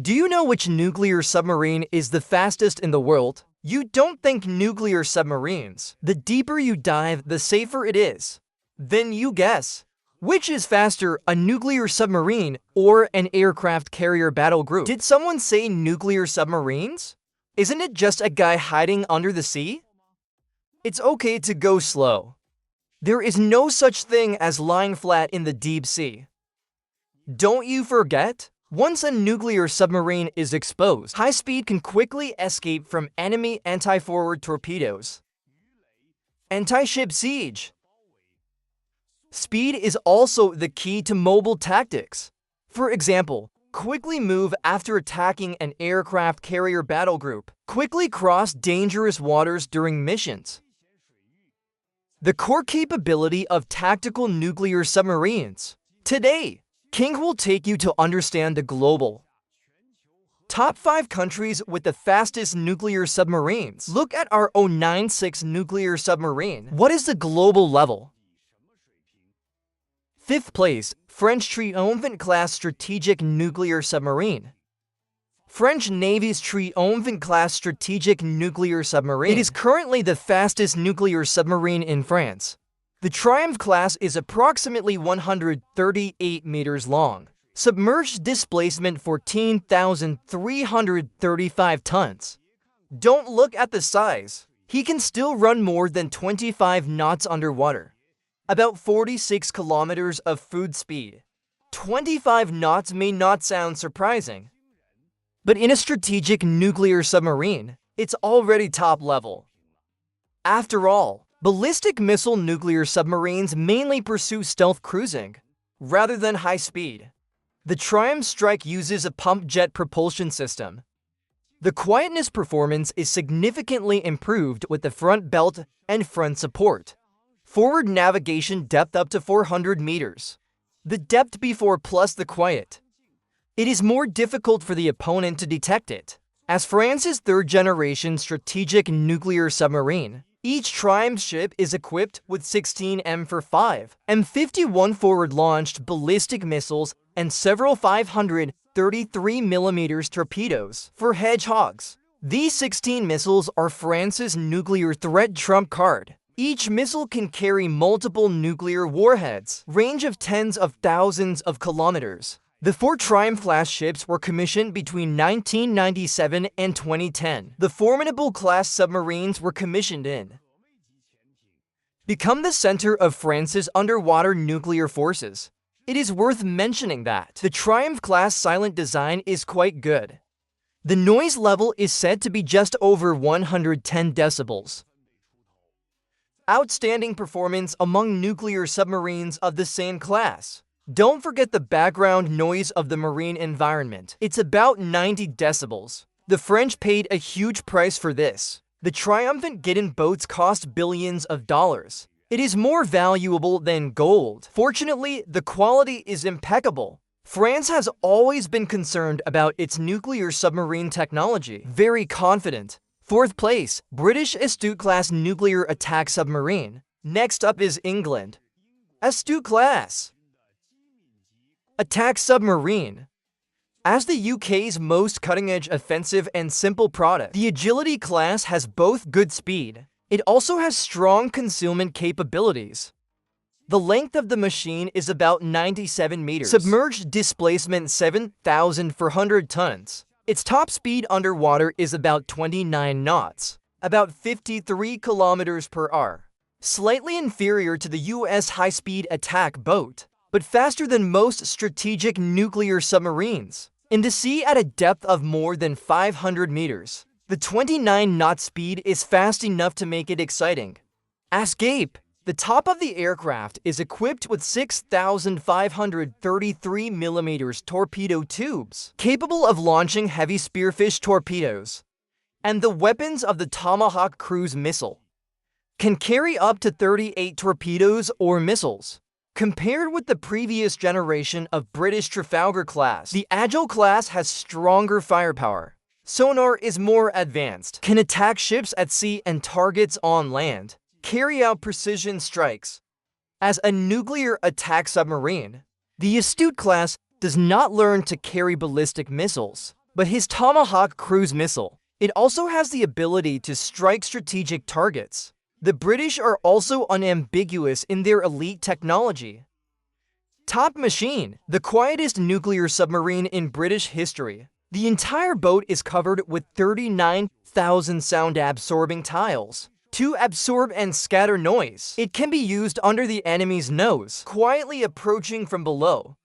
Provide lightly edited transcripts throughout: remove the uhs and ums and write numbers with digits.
Do you know which nuclear submarine is the fastest in the world? You don't think nuclear submarines. The deeper you dive, the safer it is. Then you guess. Which is faster, a nuclear submarine or an aircraft carrier battle group? Did someone say nuclear submarines? Isn't it just a guy hiding under the sea? It's okay to go slow. There is no such thing as lying flat in the deep sea. Don't you forget? Once a nuclear submarine is exposed, high speed can quickly escape from enemy anti-forward torpedoes. Anti-ship siege. Speed is also the key to mobile tactics. For example, quickly move after attacking an aircraft carrier battle group. Quickly cross dangerous waters during missions. The core capability of tactical nuclear submarines. Today, King will take you to understand the global top 5 countries with the fastest nuclear submarines. Look at our 096 nuclear submarine. What is the global level? 5th place, French Triomphant-class strategic nuclear submarine. French Navy's Triomphant-class strategic nuclear submarine. It is currently the fastest nuclear submarine in France. The Triumph class is approximately 138 meters long. Submerged displacement 14,335 tons. Don't look at the size. He can still run more than 25 knots underwater. About 46 kilometers of foot speed. 25 knots may not sound surprising. But in a strategic nuclear submarine, it's already top level. After all, ballistic missile nuclear submarines mainly pursue stealth cruising, rather than high speed. The Triumph Strike uses a pump jet propulsion system. The quietness performance is significantly improved with the front belt and front support. Forward navigation depth up to 400 meters. The depth before plus the quiet. It is more difficult for the opponent to detect it. As France's third-generation strategic nuclear submarine, each Triumph ship is equipped with 16 M45 and 51 forward-launched ballistic missiles and several 533mm torpedoes for Hedgehogs. These 16 missiles are France's nuclear threat trump card. Each missile can carry multiple nuclear warheads, range of tens of thousands of kilometers. The 4 Triumph-class ships were commissioned between 1997 and 2010. The formidable class submarines were commissioned in. Become the center of France's underwater nuclear forces. It is worth mentioning that the Triumph-class silent design is quite good. The noise level is said to be just over 110 decibels. Outstanding performance among nuclear submarines of the same class. Don't forget the background noise of the marine environment. It's about 90 decibels. The French paid a huge price for this. The triumphant Gideon boats cost billions of dollars. It is more valuable than gold. Fortunately, the quality is impeccable. France has always been concerned about its nuclear submarine technology. Very confident. 4th place, British Astute-class nuclear attack submarine. Next up is England. Astute-class attack submarine. As the UK's most cutting-edge offensive and simple product, the Agility class has both good speed. It also has strong concealment capabilities. The length of the machine is about 97 meters. Submerged displacement 7,400 tons. Its top speed underwater is about 29 knots, about 53 kilometers per hour. Slightly inferior to the US high-speed attack boat, but faster than most strategic nuclear submarines. In the sea at a depth of more than 500 meters, the 29-knot speed is fast enough to make it exciting. Escape! The top of the aircraft is equipped with 6,533mm torpedo tubes, capable of launching heavy spearfish torpedoes. And the weapons of the Tomahawk cruise missile can carry up to 38 torpedoes or missiles. Compared with the previous generation of British Trafalgar class, the Agile class has stronger firepower. Sonar is more advanced, can attack ships at sea and targets on land, carry out precision strikes. As a nuclear attack submarine, the Astute class does not learn to carry ballistic missiles. but his Tomahawk cruise missile. It also has the ability to strike strategic targets. The British are also unambiguous in their elite technology. Top Machine, the quietest nuclear submarine in British history. The entire boat is covered with 39,000 sound-absorbing tiles to absorb and scatter noise. It can be used under the enemy's nose, quietly approaching from below.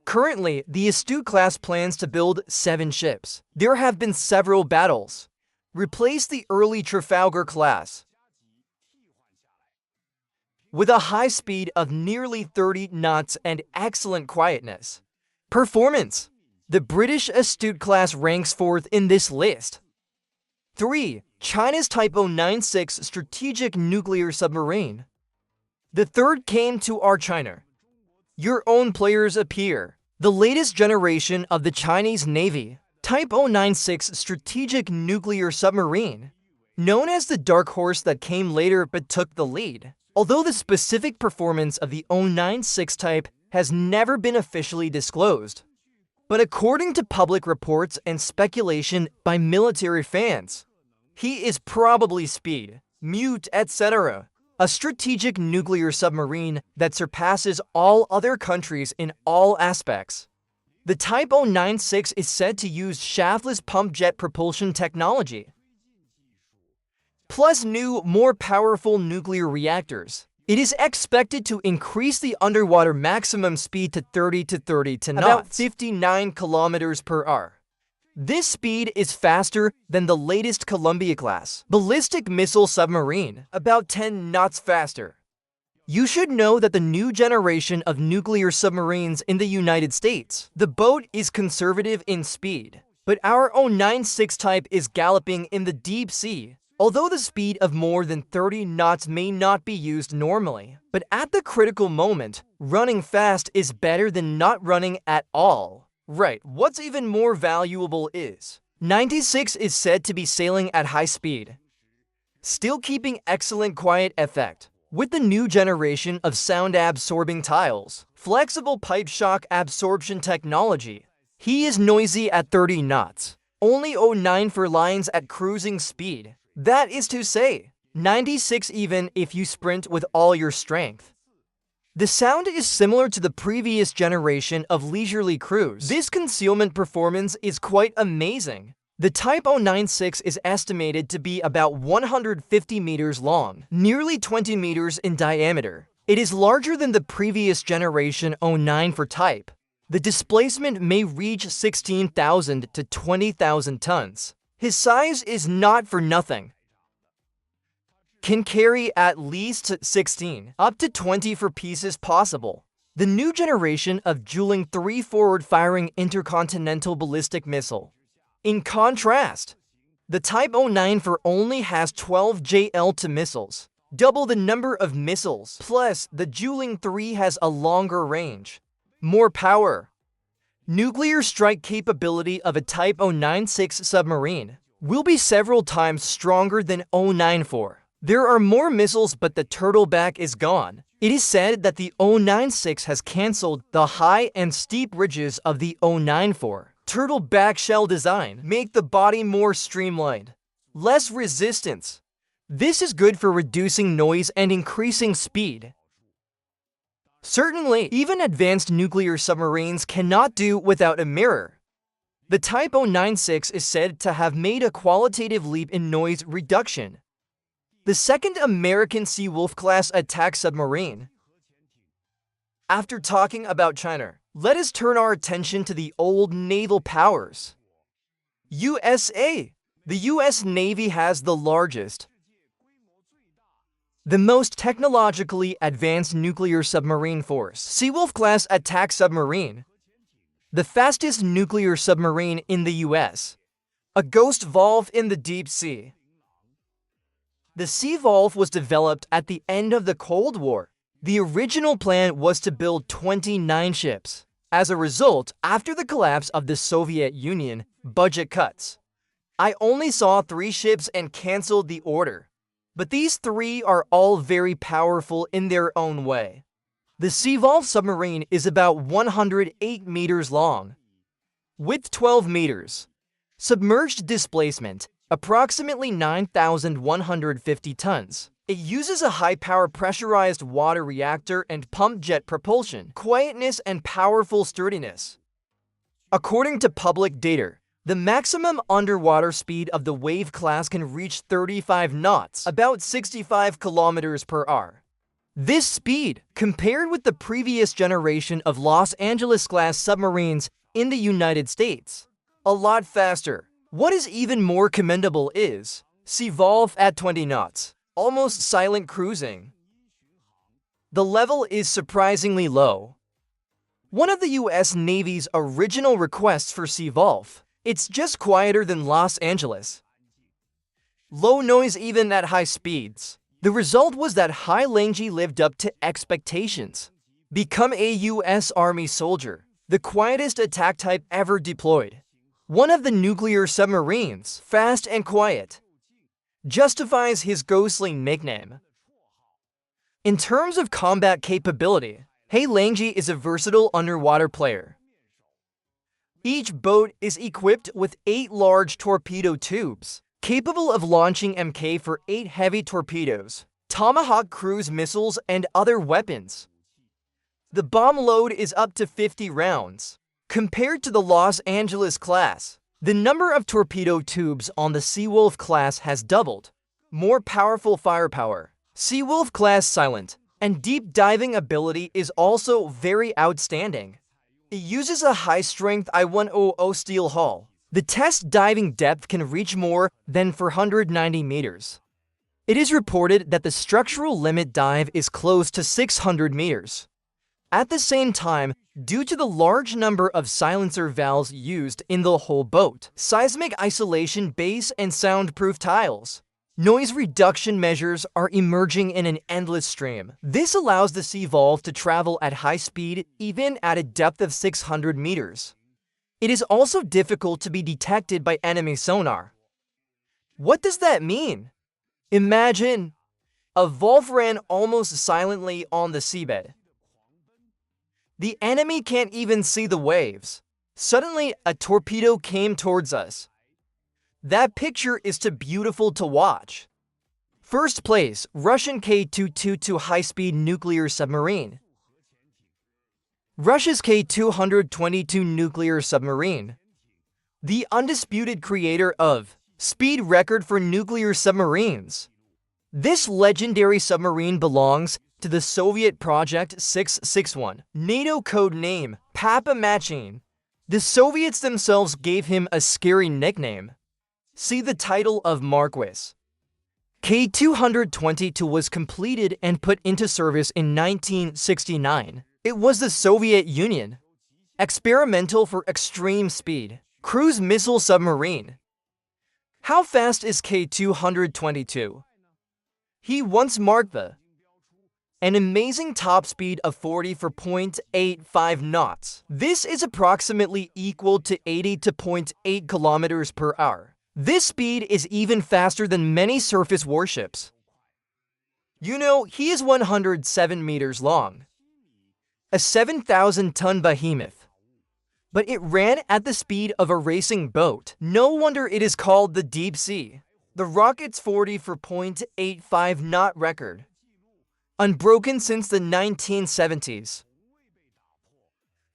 Currently, the Astute class plans to build 7 ships. There have been several battles. Replace the early Trafalgar class with a high speed of nearly 30 knots and excellent quietness. Performance. The British Astute class ranks 4th in this list. 3. China's Type 096 strategic nuclear submarine. The third came to our China. Your own players appear. The latest generation of the Chinese Navy, Type 096 strategic nuclear submarine, known as the dark horse that came later but took the lead. Although the specific performance of the 096 type has never been officially disclosed. But according to public reports and speculation by military fans, he is probably speed, mute, etc. A strategic nuclear submarine that surpasses all other countries in all aspects. The Type 096 is said to use shaftless pump jet propulsion technology, plus new, more powerful nuclear reactors. It is expected to increase the underwater maximum speed to 30 knots, about 59 kilometers per hour. This speed is faster than the latest Columbia-class ballistic missile submarine, about 10 knots faster. You should know that the new generation of nuclear submarines in the United States, the boat is conservative in speed, but our 096 type is galloping in the deep sea. Although the speed of more than 30 knots may not be used normally, but at the critical moment, running fast is better than not running at all. Right, what's even more valuable is 96 is said to be sailing at high speed, still keeping excellent quiet effect. With the new generation of sound-absorbing tiles, flexible pipe shock absorption technology, he is noisy at 30 knots, only 09 for lines at cruising speed. That is to say, 96 even if you sprint with all your strength. The sound is similar to the previous generation of leisurely cruise. This concealment performance is quite amazing. The Type 096 is estimated to be about 150 meters long, nearly 20 meters in diameter. It is larger than the previous generation 09 for type. The displacement may reach 16,000 to 20,000 tons. His size is not for nothing. Can carry at least 16, up to 24 pieces possible. The new generation of dueling 3 forward-firing intercontinental ballistic missile. In contrast, the Type 09 for only has 12 JL2 missiles, double the number of missiles, plus the dueling 3 has a longer range, more power. Nuclear strike capability of a Type 096 submarine will be several times stronger than 094. There are more missiles, but the turtleback is gone. It is said that the 096 has cancelled the high and steep ridges of the 094. Turtleback shell design make the body more streamlined, less resistance. This is good for reducing noise and increasing speed. Certainly, even advanced nuclear submarines cannot do without a mirror. The Type 096 is said to have made a qualitative leap in noise reduction. The second American Seawolf-class attack submarine. After talking about China, let us turn our attention to the old naval powers. USA. The U.S. Navy has the largest, the most technologically advanced nuclear submarine force. Seawolf-class attack submarine. The fastest nuclear submarine in the U.S. A ghost valve in the deep sea. The Sea Valve was developed at the end of the Cold War. The original plan was to build 29 ships. As a result, after the collapse of the Soviet Union, budget cuts. I only saw 3 ships and canceled the order. But these 3 are all very powerful in their own way. The Sea Valve submarine is about 108 meters long, width 12 meters, Submerged displacement, approximately 9,150 tons. It uses a high-power pressurized water reactor and pump jet propulsion, quietness and powerful sturdiness. According to public data, the maximum underwater speed of the Wave class can reach 35 knots, about 65 kilometers per hour. This speed, compared with the previous generation of Los Angeles-class submarines in the United States, a lot faster. What is even more commendable is Seavolve at 20 knots, almost silent cruising. The level is surprisingly low. One of the US Navy's original requests for Seavolve, it's just quieter than Los Angeles. Low noise even at high speeds. The result was that Hai-Langji lived up to expectations. Become a US Army soldier, the quietest attack type ever deployed. One of the nuclear submarines, fast and quiet, justifies his ghostly nickname. In terms of combat capability, Hai-Langji is a versatile underwater player. Each boat is equipped with 8 large torpedo tubes, capable of launching Mk for 8 heavy torpedoes, Tomahawk cruise missiles, and other weapons. The bomb load is up to 50 rounds. Compared to the Los Angeles class, the number of torpedo tubes on the Seawolf class has doubled. More powerful firepower. Seawolf class silent and deep diving ability is also very outstanding. It uses a high-strength I-100 steel hull. The test diving depth can reach more than 490 meters. It is reported that the structural limit dive is close to 600 meters. At the same time, due to the large number of silencer valves used in the whole boat, seismic isolation base and soundproof tiles, noise reduction measures are emerging in an endless stream. This allows the Seavolve to travel at high speed even at a depth of 600 meters. It is also difficult to be detected by enemy sonar. What does that mean? Imagine a Volve ran almost silently on the seabed. The enemy can't even see the waves. Suddenly, a torpedo came towards us. That picture is too beautiful to watch. First place, Russian K-222 high-speed nuclear submarine. Russia's K-222 nuclear submarine. The undisputed creator of speed record for nuclear submarines. This legendary submarine belongs to the Soviet Project 661, NATO code name Papa Machine. The Soviets themselves gave him a scary nickname. See the title of Marquis. K-222 was completed and put into service in 1969. It was the Soviet Union. Experimental for extreme speed. Cruise missile submarine. How fast is K-222? He once marked an amazing top speed of 44.85 knots. This is approximately equal to 80.8 kilometers per hour. This speed is even faster than many surface warships. You know, he is 107 meters long. A 7,000-ton behemoth. But it ran at the speed of a racing boat. No wonder it is called the Deep Sea. The rocket's 44.85 knot record. Unbroken since the 1970s.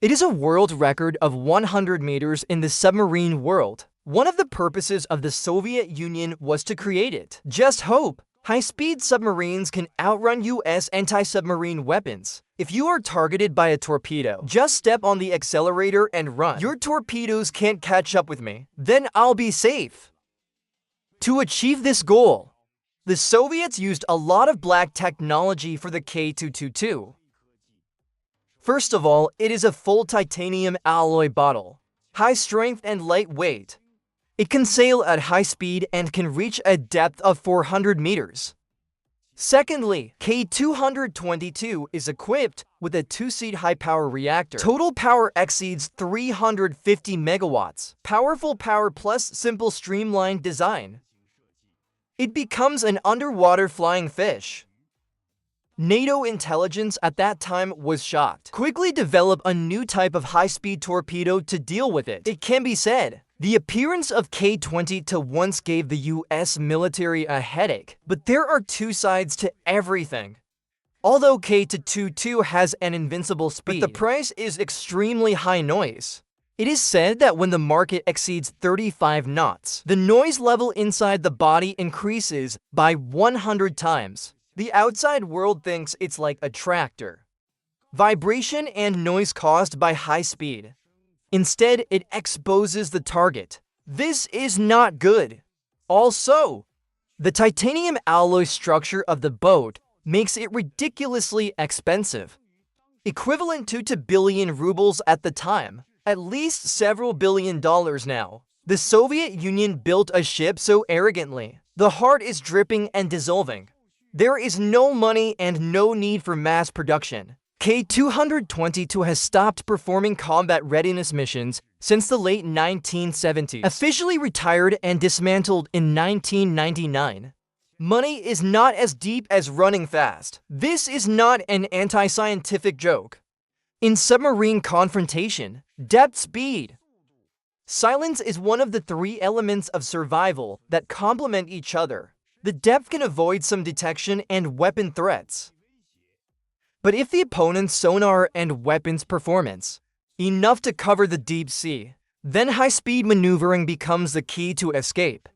It is a world record of 100 meters in the submarine world. One of the purposes of the Soviet Union was to create it. Just hope. High-speed submarines can outrun US anti-submarine weapons. If you are targeted by a torpedo, just step on the accelerator and run. Your torpedoes can't catch up with me. Then I'll be safe. To achieve this goal, the Soviets used a lot of black technology for the K-222. First of all, it is a full titanium alloy bottle, high strength and lightweight. It can sail at high speed and can reach a depth of 400 meters. Secondly, K-222 is equipped with a 2-seat high-power reactor. Total power exceeds 350 megawatts. Powerful power plus simple streamlined design. It becomes an underwater flying fish. NATO intelligence at that time was shocked. Quickly develop a new type of high-speed torpedo to deal with it. It can be said The appearance of K-20 once gave the US military a headache, but there are two sides to everything. Although K-22 has an invincible speed, but the price is extremely high noise. It is said that when the market exceeds 35 knots, the noise level inside the body increases by 100 times. The outside world thinks it's like a tractor. Vibration and noise caused by high speed. Instead, it exposes the target. This is not good. Also, the titanium alloy structure of the boat makes it ridiculously expensive. Equivalent to 2 billion rubles at the time, at least several billion dollars now. The Soviet Union built a ship so arrogantly, the heart is dripping and dissolving. There is no money and no need for mass production. K-222 has stopped performing combat readiness missions since the late 1970s, officially retired and dismantled in 1999. Money is not as deep as running fast. This is not an anti-scientific joke. In submarine confrontation, depth speed. Silence is one of the 3 elements of survival that complement each other. The depth can avoid some detection and weapon threats. But if the opponent's sonar and weapons performance enough to cover the deep sea, then high-speed maneuvering becomes the key to escape.